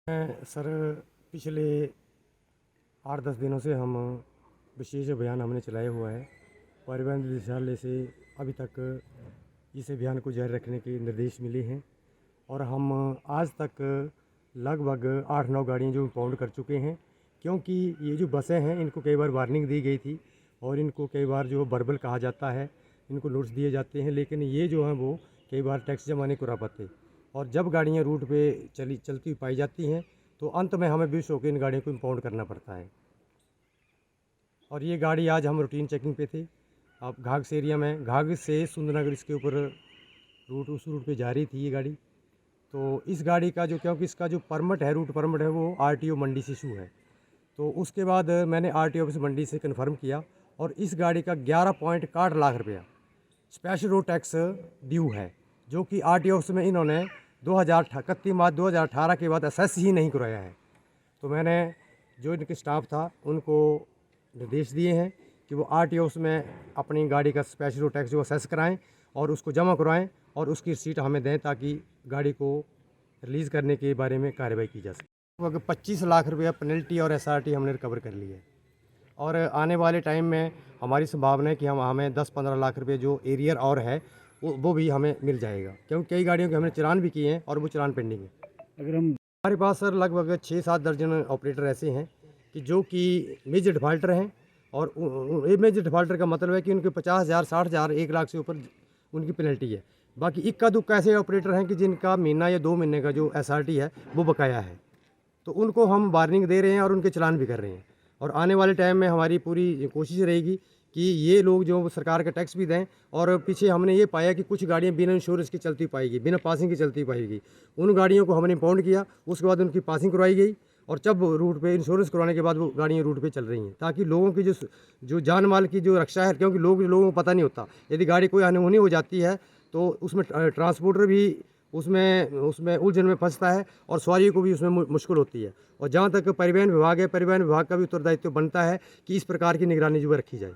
Sir, पिछले 8-10 दिनों से हम विशेष अभियान हमने चलाया हुआ है। परिवहन निदेशालय से अभी तक इस अभियान को जारी रखने के निर्देश मिले हैं और हम आज तक लगभग 8-9 गाड़ियाँ जो इम्पाउंड कर चुके हैं, क्योंकि ये जो बसें हैं इनको कई बार वार्निंग दी गई थी और इनको कई बार जो वर्बल कहा जाता है, इनको नोट्स दिए जाते हैं, लेकिन ये जो हैं वो कई बार टैक्स जमा नहीं करा पाते और जब गाड़ियाँ रूट पे चलती हुई पाई जाती हैं तो अंत में हमें विवश होकर इन गाड़ियों को इम्पाउंड करना पड़ता है। और ये गाड़ी आज हम रूटीन चेकिंग पे थे। अब घाघ से एरिया में, घाघ से सुंदरनगर इसके ऊपर उस रूट पे जा रही थी ये गाड़ी। तो इस गाड़ी का क्योंकि इसका जो परमिट है, रूट परमिट है, वो आरटीओ मंडी से इशू है। तो उसके बाद मैंने आरटीओ ऑफिस मंडी से कन्फर्म किया और इस गाड़ी का 11.61 लाख रुपया स्पेशल रोड टैक्स ड्यू है, जो कि आरटीओ ऑफिस में इन्होंने 31 मार्च 2018 के बाद असेस ही नहीं कराया है। तो मैंने जो इनके स्टाफ था उनको निर्देश दिए हैं कि वो आरटीओ ऑफिस में अपनी गाड़ी का स्पेशल रोड टैक्स जो असेस कराएं और उसको जमा करवाएं और उसकी रिसीट हमें दें ताकि गाड़ी को रिलीज़ करने के बारे में कार्रवाई की जा सके। लगभग 25 लाख रुपया पेनल्टी और एसआरटी हमने रिकवर कर ली है और आने वाले टाइम में हमारी संभावना है कि हमें 10-15 लाख रुपये जो एरियर और है वो भी हमें मिल जाएगा, क्योंकि कई गाड़ियों के हमने चालान भी किए हैं और वो चालान पेंडिंग है। अगर हम हमारे पास सर लगभग 6-7 दर्जन ऑपरेटर ऐसे हैं कि जो कि मेजर डिफ़ाल्टर हैं और मेजर डिफ़ाल्टर का मतलब है कि उनके 50,000, 60,000, 1 लाख से ऊपर उनकी पेनल्टी है। बाकी इक्का दुक्का ऐसे ऑपरेटर हैं कि जिनका महीना या 2 महीने का जो एसआरटी है वो बकाया है, तो उनको हम वार्निंग दे रहे हैं और उनके चालान भी कर रहे हैं। और आने वाले टाइम में हमारी पूरी कोशिश रहेगी कि ये लोग जो सरकार का टैक्स भी दें। और पीछे हमने ये पाया कि कुछ गाड़ियाँ बिना इंश्योरेंस की चलती पाएगी, बिना पासिंग की चलती पाएगी, उन गाड़ियों को हमने इम्पाउंड किया, उसके बाद उनकी पासिंग करवाई गई और जब रूट पे इंश्योरेंस करवाने के बाद वो गाड़ियाँ रूट पे चल रही हैं, ताकि लोगों की जो जान माल की जो रक्षा है, क्योंकि लोगों को पता नहीं होता, यदि गाड़ी कोई अनहोनी हो जाती है तो उसमें ट्रांसपोर्टर भी उसमें उलझन में फंसता है और सवारियों को भी उसमें मुश्किल होती है। और जहाँ तक परिवहन विभाग है, परिवहन विभाग का भी उत्तरदायित्व बनता है कि इस प्रकार की निगरानी जो है रखी जाए।